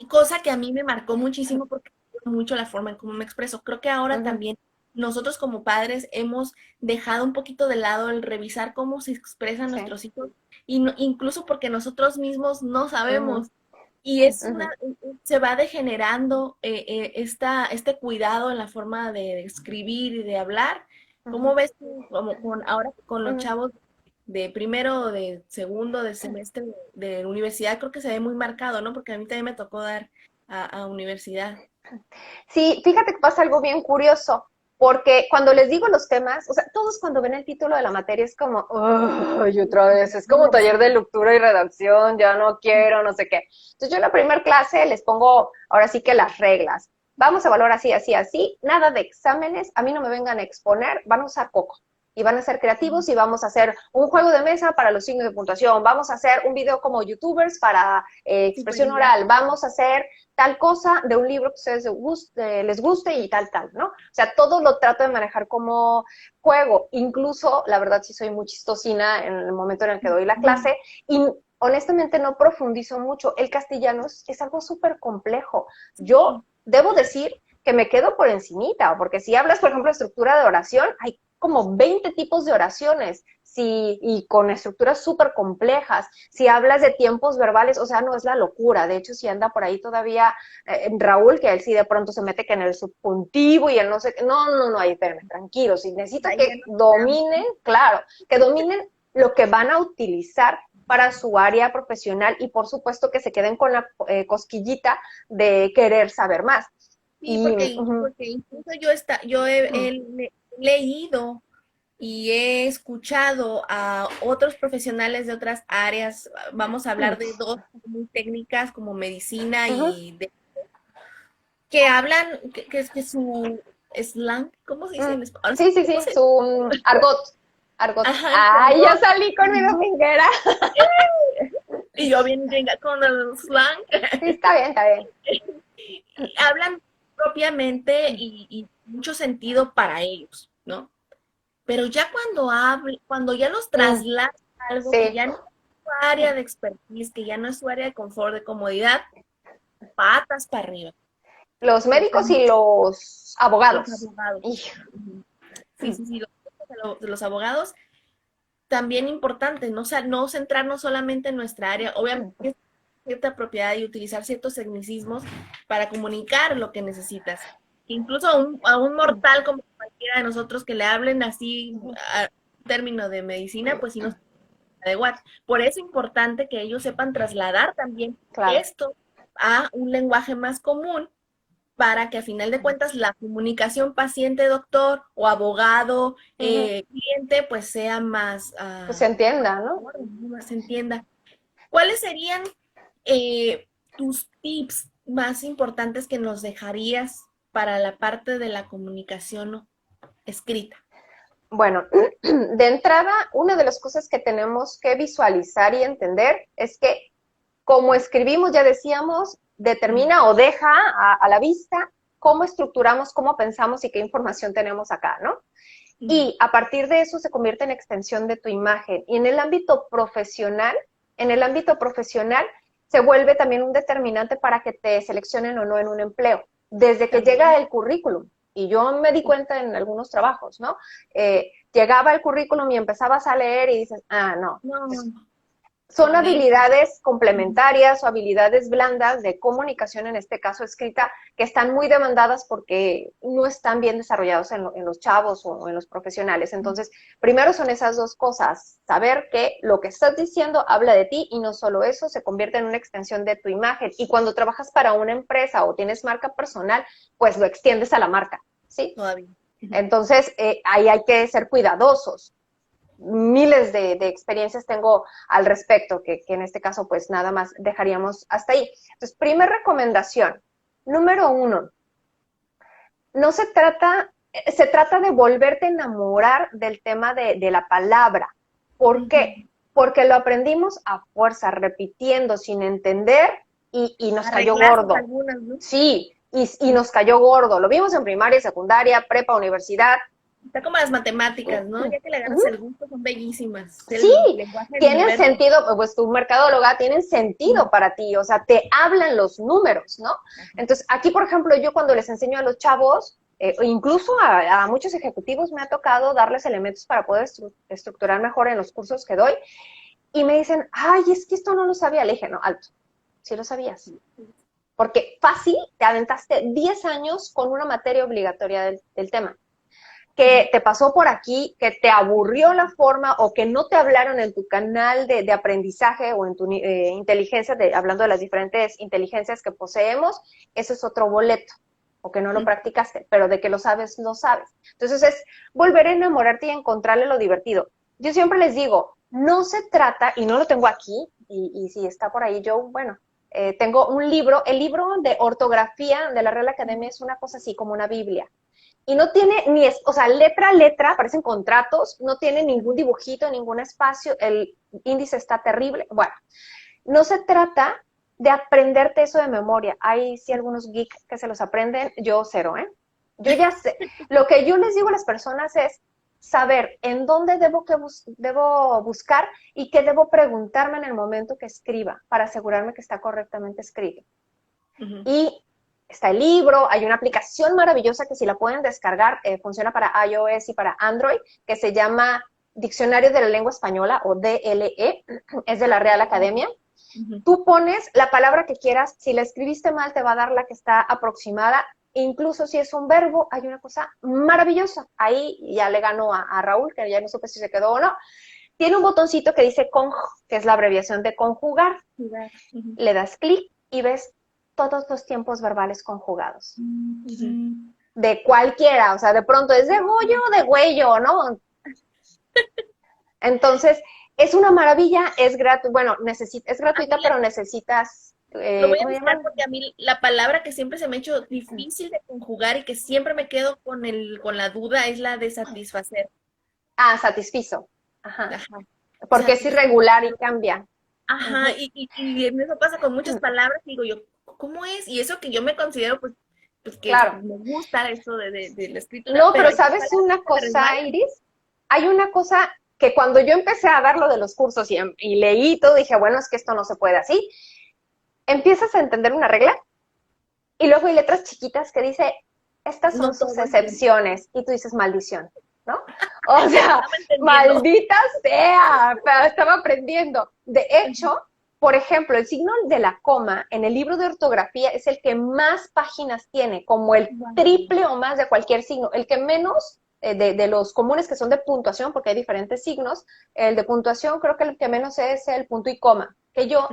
Cosa que a mí me marcó muchísimo porque mucho la forma en cómo me expreso. Creo que ahora Uh-huh. también nosotros como padres hemos dejado un poquito de lado el revisar cómo se expresan Sí. nuestros hijos y incluso porque nosotros mismos no Uh-huh. sabemos y es Uh-huh. se va degenerando este cuidado en la forma de escribir y de hablar. Uh-huh. ¿Cómo ves tú, como ahora con los Uh-huh. chavos de primero, de segundo, de semestre de universidad? Creo que se ve muy marcado, ¿no? Porque a mí también me tocó dar a universidad. Sí, fíjate que pasa algo bien curioso, porque cuando les digo los temas, o sea, todos cuando ven el título de la materia es como, ay, otra vez, es como taller de lectura y redacción, ya no quiero, no sé qué. Entonces yo en la primera clase les pongo ahora sí que las reglas. Vamos a evaluar así, así, así, nada de exámenes, a mí no me vengan a exponer, van a usar Coco. Y van a ser creativos y vamos a hacer un juego de mesa para los signos de puntuación, vamos a hacer un video como youtubers para Súper expresión oral, didáctico. vamos a hacer tal cosa de un libro que a ustedes les guste y tal, tal, ¿no? O sea, todo lo trato de manejar como juego. Incluso, la verdad, sí soy muy chistosina en el momento en el que doy la clase y honestamente no profundizo mucho. El castellano es algo súper complejo. Yo debo decir que me quedo por encimita, porque si hablas, por ejemplo, de estructura de oración, hay como 20 tipos de oraciones y con estructuras súper complejas. Si hablas de tiempos verbales, o sea, no es la locura. De hecho, si anda por ahí todavía Raúl, que él sí de pronto se mete que en el subjuntivo y en no sé qué. No, no, no, ahí, espérenme, tranquilos. Y necesito Ahí ya que nos quedamos. dominen, claro, que dominen lo que van a utilizar para su área profesional y por supuesto que se queden con la cosquillita de querer saber más. Sí, Y uh-huh, porque incluso yo he leído y he escuchado a otros profesionales de otras áreas, vamos a hablar de dos muy técnicas como medicina uh-huh. que hablan, que es que su slang, ¿cómo se dice en español? Sí, sí, ¿Cómo sí, se su argot. Argot. Ajá, su Ay, ya argot. salí con mi dominguera. Y yo bien gringa con el slang. Sí, está bien, está bien. Hablan propiamente mucho sentido para ellos, ¿no? Pero ya cuando ya los Mm, trasladas a algo que sí, ya no es su área de expertise, que ya no es su área de confort, de comodidad, patas para arriba. los médicos y Totalmente. los Los abogados. abogados. Hijo. Ujú. Sí, sí, sí, de los abogados, también importante, no centrarnos solamente en nuestra área, obviamente cierta propiedad y utilizar ciertos tecnicismos para comunicar lo que necesitas. Incluso a un mortal como cualquiera de nosotros que le hablen así a término de medicina, pues sí nos adecuar. Por eso es importante que ellos sepan trasladar también Claro. esto a un lenguaje más común para que a final de cuentas la comunicación paciente-doctor o Ujú. abogado-cliente pues sea más, Pues se entienda, ¿no? mejor, más se entienda. ¿Cuáles serían tus tips más importantes que nos dejarías para la parte de la comunicación escrita? Bueno, de entrada, una de las cosas que tenemos que visualizar y entender es que como escribimos, ya decíamos, Ujú, determina o deja a la vista cómo estructuramos, cómo pensamos y qué información tenemos acá, ¿no? ujú, Y a partir de eso se convierte en extensión de tu imagen. Y en el ámbito profesional se vuelve también un determinante para que te seleccionen o no en un empleo, desde que llega también. el currículum. Y yo me di cuenta en algunos trabajos, ¿no? Llegaba el currículum y empezabas a leer y dices, ah, no, No, son con eso. habilidades Ujú, complementarias o habilidades blandas de comunicación, en este caso escrita, que están muy demandadas porque no están bien desarrollados en los chavos o en los profesionales. Entonces, primero son esas dos cosas, saber que lo que estás diciendo habla de ti y no solo eso, se convierte en una extensión de tu imagen. Y cuando trabajas para una empresa o tienes marca personal, pues lo extiendes a la marca, ¿sí? todavía. Ujú. Entonces, ahí hay que ser cuidadosos. Miles de experiencias tengo al respecto, que en este caso pues nada más dejaríamos hasta ahí. Entonces, primera recomendación, número uno, no se trata, se trata de volverte a enamorar del tema de la palabra. ¿Por Ujú. qué? Porque lo aprendimos a fuerza, repitiendo, sin entender y nos cayó Arreglases gordo. algunas, ¿no? Sí, y nos cayó gordo. Lo vimos en primaria, secundaria, prepa, universidad. Está como las matemáticas, ¿no? Ya que le agarras el gusto, son bellísimas. Sí, El lenguaje del tienen universo. sentido, pues tu mercadóloga tienen sentido para ti, o sea, te hablan los números, ¿no? Ajá. Entonces, aquí, por ejemplo, yo cuando les enseño a los chavos, incluso a muchos ejecutivos me ha tocado darles elementos para poder estructurar mejor en los cursos que doy, y me dicen, ay, es que esto no lo sabía. Le dije, no, alto, sí lo sabías. Porque fácil, te aventaste 10 años con una materia obligatoria del tema que te pasó por aquí, que te aburrió la forma o que no te hablaron en tu canal de aprendizaje o en tu inteligencia, hablando de las diferentes inteligencias que poseemos, eso es otro boleto, o que no lo practicaste, pero de que lo sabes, lo sabes. Entonces es volver a enamorarte y encontrarle lo divertido. Yo siempre les digo, no se trata, y no lo tengo aquí, y si está por ahí yo, bueno, tengo un libro, el libro de ortografía de la Real Academia es una cosa así como una Biblia y no tiene ni, o sea, letra a letra, parecen contratos, no tiene ningún dibujito, ningún espacio, el índice está terrible. Bueno, no se trata de aprenderte eso de memoria. Hay sí algunos geeks que se los aprenden, yo cero, ¿eh? Yo ya sé. Lo que yo les digo a las personas es saber en dónde debo buscar y qué debo preguntarme en el momento que escriba para asegurarme que está correctamente escrito. Ujú. Y está el libro, hay una aplicación maravillosa que si la pueden descargar, funciona para iOS y para Android, que se llama Diccionario de la Lengua Española o DLE, es de la Real Academia. Ujú. Tú pones la palabra que quieras, si la escribiste mal te va a dar la que está aproximada, incluso si es un verbo, hay una cosa maravillosa. Ahí ya le ganó a Raúl, que ya no supe si se quedó o no. Tiene un botoncito que dice conj, que es la abreviación de conjugar. Jugar. Ujú. Le das clic y ves todos los tiempos verbales conjugados. Ujú. De cualquiera, o sea, de pronto es de Goyo o de Güello, ¿no? Entonces, es una maravilla, es gratuita, bueno, es A mí gratuita, pero necesitas, lo voy a ¿cómo se buscar llaman? porque a mí la palabra que siempre se me ha hecho difícil de conjugar y que siempre me quedo con con la duda es la de satisfacer. Ah, satisfizo. Ajá. Ajá. Porque es Satisfacer. irregular y cambia. Uh Ajá, -huh. y eso pasa con muchas palabras, digo yo, ¿cómo es? Y eso que yo me considero pues pues que claro. me gusta eso de la escritura, No, pero pero hay ¿sabes palabras una que me cosa, resbalan. Iris? Hay una cosa que cuando yo empecé a dar lo de los cursos y leí todo, dije, bueno, es que esto no se puede así. Empiezas a entender una regla y luego hay letras chiquitas que dice, estas son No sus todo el tiempo. excepciones. Y tú dices, maldición, ¿no? O sea, Estaba entendiendo. maldita sea, pero estaba aprendiendo. De hecho, por ejemplo, el signo de la coma en el libro de ortografía es el que más páginas tiene, como el Wow. triple o más de cualquier signo. El que menos de los comunes que son de puntuación, porque hay diferentes signos, el de puntuación creo que el que menos es el punto y coma, que yo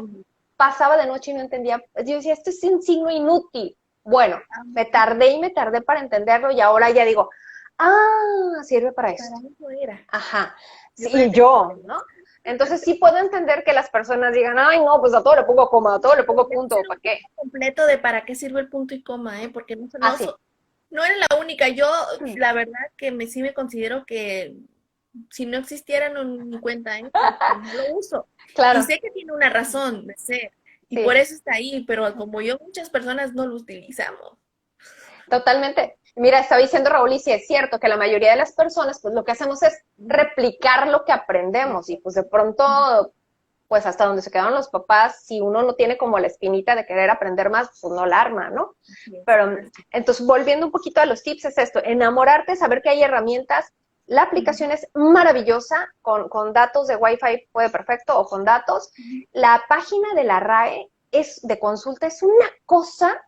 pasaba de noche y no entendía. Yo decía, esto es un signo inútil. Bueno, me tardé y me tardé para entenderlo y ahora ya digo, ah, sirve para Para esto. eso era. Ajá. Yo Sí, para y que yo, ¿no? Entonces sí puedo entender que las personas digan, ay, no, pues a todo le pongo coma, a todo le pongo debe punto, ser ¿para un qué? curso completo de para qué sirve el punto y coma, ¿eh? Porque Así. no eres la única. Yo, la verdad, que sí me considero que si no existiera, no ni cuenta, ¿eh? Porque no lo uso. Y Claro, sé que tiene una razón de ser. Y por sí, eso está ahí, pero como yo, muchas personas no lo utilizamos. totalmente. Mira, estaba diciendo Raúl, y sí es cierto que la mayoría de las personas, pues lo que hacemos es replicar lo que aprendemos y pues de pronto, pues hasta donde se quedaron los papás, si uno no tiene como la espinita de querer aprender más, pues no la arma, ¿no? Así es, Pero entonces, volviendo un poquito a los tips, es esto, enamorarte, saber que hay herramientas. La aplicación es maravillosa, con datos de Wi-Fi puede perfecto o con datos. La página de la RAE es de consulta, es una cosa,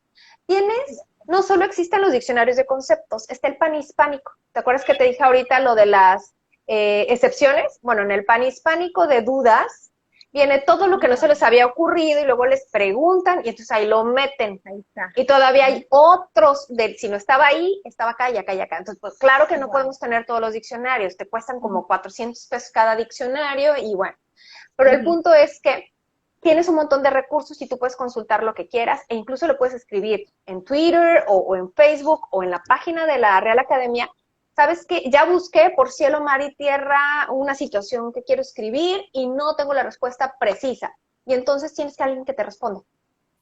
tienes, no solo existen los diccionarios de conceptos, está el panhispánico. ¿Te acuerdas que te dije ahorita lo de las excepciones? Bueno, en el panhispánico de dudas viene todo lo que no se les había ocurrido y luego les preguntan y entonces ahí lo meten. ahí está. Y todavía hay otros, si no estaba ahí, estaba acá y acá y acá. Entonces, pues claro que no Wow. podemos tener todos los diccionarios, te cuestan como 400 pesos cada diccionario y bueno. Pero el punto es que tienes un montón de recursos y tú puedes consultar lo que quieras e incluso lo puedes escribir en Twitter o en Facebook o en la página de la Real Academia. ¿Sabes qué? Ya busqué por cielo, mar y tierra una situación que quiero escribir y no tengo la respuesta precisa. Y entonces tienes que alguien que te responda.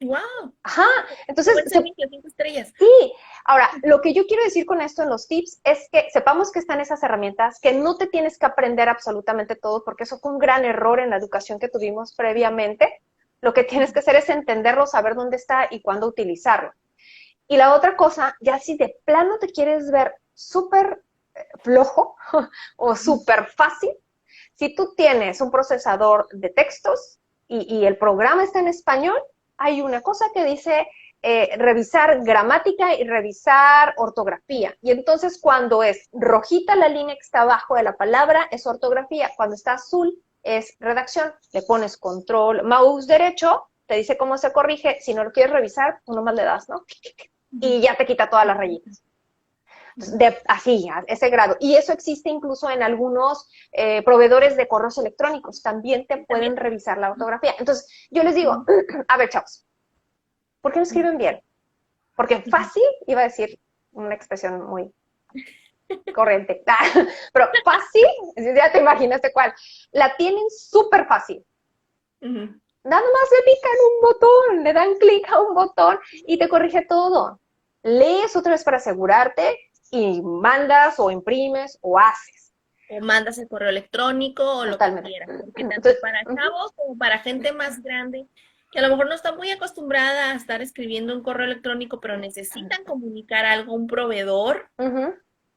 Wow. Ajá, Qué entonces buen servicio, 5 estrellas. sí. Ahora, lo que yo quiero decir con esto en los tips es que sepamos que están esas herramientas, que no te tienes que aprender absolutamente todo, porque eso fue un gran error en la educación que tuvimos previamente. Lo que tienes que hacer es entenderlo, saber dónde está y cuándo utilizarlo. Y la otra cosa, ya si de plano te quieres ver súper flojo o súper fácil, si tú tienes un procesador de textos y el programa está en español, hay una cosa que dice revisar gramática y revisar ortografía. Y entonces cuando es rojita la línea que está abajo de la palabra es ortografía, cuando está azul es redacción. Le pones control, mouse derecho, te dice cómo se corrige. Si no lo quieres revisar, tú nomás le das, ¿no? Y ya te quita todas las rayitas. Así, a ese grado. Y eso existe incluso en algunos proveedores de correos electrónicos. También te También. pueden revisar la ortografía. Entonces, yo les digo, a ver, chavos, ¿por qué no escriben bien? Porque fácil, iba a decir una expresión muy corriente, pero fácil, ya te imaginaste cuál, la tienen súper fácil. Nada más le pican un botón, le dan clic a un botón y te corrige todo. Lees otra vez para asegurarte y mandas o imprimes o haces. O mandas el correo electrónico o lo que Totalmente. quieras, porque tanto Entonces, para chavos como para gente más grande que a lo mejor no está muy acostumbrada a estar escribiendo un correo electrónico, pero necesitan comunicar algo a un proveedor.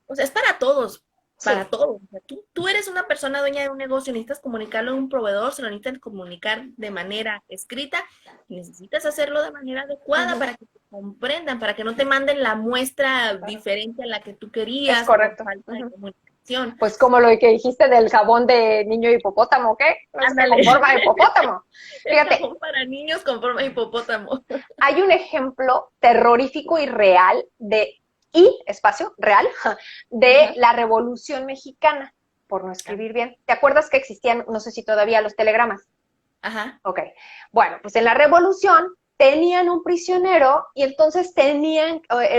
O sea, es para todos, sí, para todos. O sea, tú eres una persona dueña de un negocio, necesitas comunicarlo a un proveedor, se lo necesitas comunicar de manera escrita, y necesitas hacerlo de manera adecuada para que te comprendan, para que no te manden la muestra diferente a la que tú es querías por correcto. falta de comunicación. Pues como lo que dijiste del jabón de niño hipopótamo, ¿qué? No es que Ándale. con forma de hipopótamo. El Fíjate, jabón para niños con forma de hipopótamo. hay un ejemplo terrorífico y real espacio, real, de la Revolución Mexicana, por no escribir bien. ¿Te acuerdas que existían, no sé si todavía, los telegramas? Ajá. Ok. Bueno, pues en la Revolución tenían un prisionero y entonces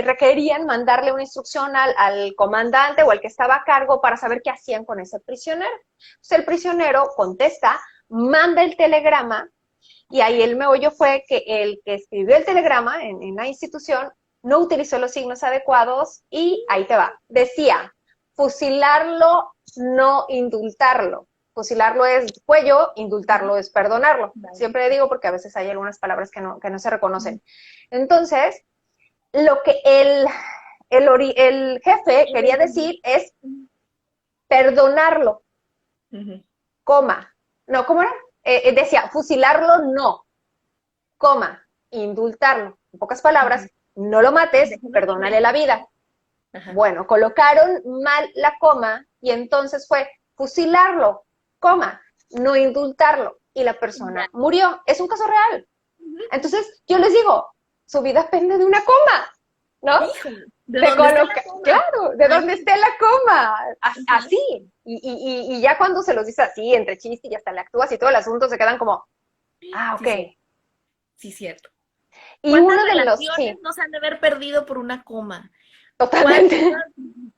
requerían mandarle una instrucción al comandante o al que estaba a cargo para saber qué hacían con ese prisionero. Entonces el prisionero contesta, manda el telegrama y ahí el meollo fue que el que escribió el telegrama en la institución no utilizó los signos adecuados y ahí te va. Decía, fusilarlo, no indultarlo. Fusilarlo es cuello, indultarlo es perdonarlo. Siempre digo porque a veces hay algunas palabras que no se reconocen. Entonces, lo que el jefe quería decir es perdonarlo, coma. No, ¿cómo era? Decía, fusilarlo no, coma, indultarlo. En pocas palabras, no lo mates, perdónale la vida. Ajá. Bueno, colocaron mal la coma y entonces fue fusilarlo, coma, no indultarlo. Y la persona murió. Es un caso real. Entonces, yo les digo, su vida pende de una coma, ¿no? Híjole, ¿de dónde está la coma? Claro, de donde esté la coma, así. Y ya cuando se los dice así, entre chiste y hasta le actúas y todo el asunto, se quedan como, ok. Sí, cierto. Y uno de los, relaciones no se han de haber perdido por una coma? Totalmente.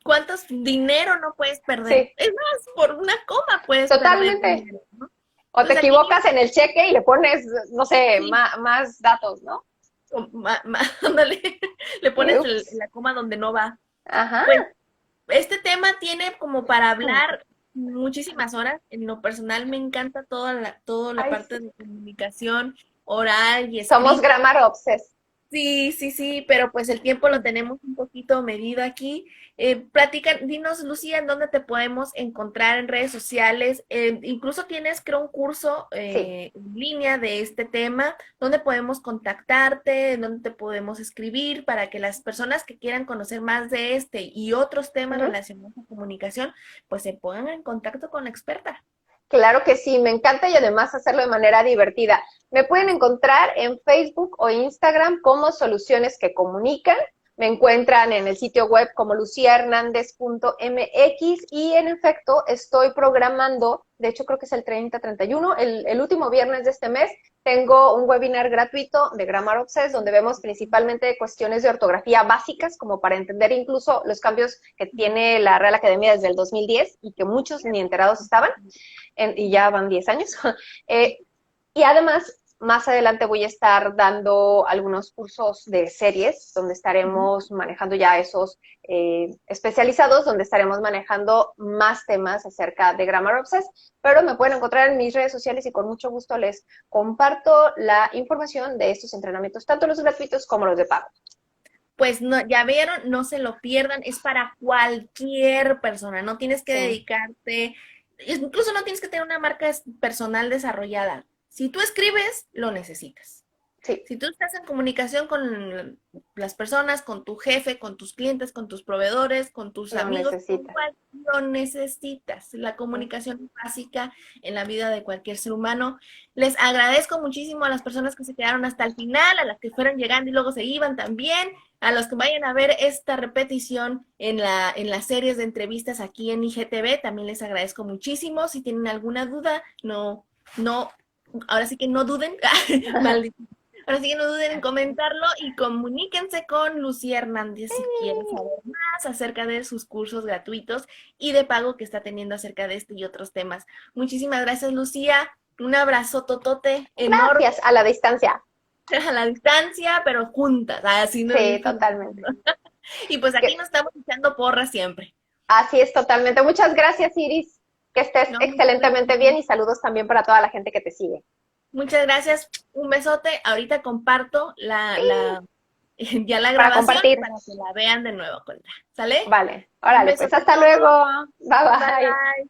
¿Cuántos dinero no puedes perder? Sí. Es más, por una coma puedes Totalmente. perder dinero, ¿no? O te equivocas en el cheque y le pones, no sé, más datos, ¿no? Ándale, le pones la coma donde no va. Ajá. Pues, este tema tiene como para hablar muchísimas horas. En lo personal me encanta toda la parte de comunicación oral y escrita. Somos grammar obses. Sí, pero pues el tiempo lo tenemos un poquito medido aquí. Dinos, Lucía, ¿en dónde te podemos encontrar en redes sociales? Incluso tienes, creo, un curso en línea de este tema. ¿Dónde podemos contactarte? ¿Dónde te podemos escribir para que las personas que quieran conocer más de este y otros temas relacionados a comunicación, pues se pongan en contacto con la experta? Claro que sí, me encanta y además hacerlo de manera divertida. Me pueden encontrar en Facebook o Instagram como Soluciones que Comunican. Me encuentran en el sitio web como luciahernandez.mx y en efecto estoy programando, de hecho creo que es el 30-31, el último viernes de este mes, tengo un webinar gratuito de Grammar Obsessed donde vemos principalmente cuestiones de ortografía básicas como para entender incluso los cambios que tiene la Real Academia desde el 2010 y que muchos ni enterados estaban. Y ya van 10 años. Y además, más adelante voy a estar dando algunos cursos de series, donde estaremos manejando ya esos especializados, donde estaremos manejando más temas acerca de Grammar Obsessed, pero me pueden encontrar en mis redes sociales y con mucho gusto les comparto la información de estos entrenamientos, tanto los gratuitos como los de pago. Pues no, ya vieron, no se lo pierdan, es para cualquier persona, no tienes que dedicarte, incluso no tienes que tener una marca personal desarrollada. Si tú escribes, lo necesitas. Sí. Si tú estás en comunicación con las personas, con tu jefe, con tus clientes, con tus proveedores, con tus amigos, lo necesitas. La comunicación es básica en la vida de cualquier ser humano. Les agradezco muchísimo a las personas que se quedaron hasta el final, a las que fueron llegando y luego se iban también, a los que vayan a ver esta repetición en las series de entrevistas aquí en IGTV, también les agradezco muchísimo. Si tienen alguna duda, ahora sí que no duden, ahora sí que no duden en comentarlo y comuníquense con Lucía Hernández si quieren saber más acerca de sus cursos gratuitos y de pago que está teniendo acerca de este y otros temas. Muchísimas gracias, Lucía. Un abrazo totote enorme. Gracias, a la distancia. A la distancia, pero juntas. Así no. Sí, totalmente. Y pues aquí nos estamos echando porras siempre. Así es, totalmente. Muchas gracias, Iris. Que estés excelentemente bien y saludos también para toda la gente que te sigue. Muchas gracias. Un besote. Ahorita comparto ya la grabación para que la vean de nuevo. ¿Sale? Vale. Órale, pues hasta luego. Bye, bye.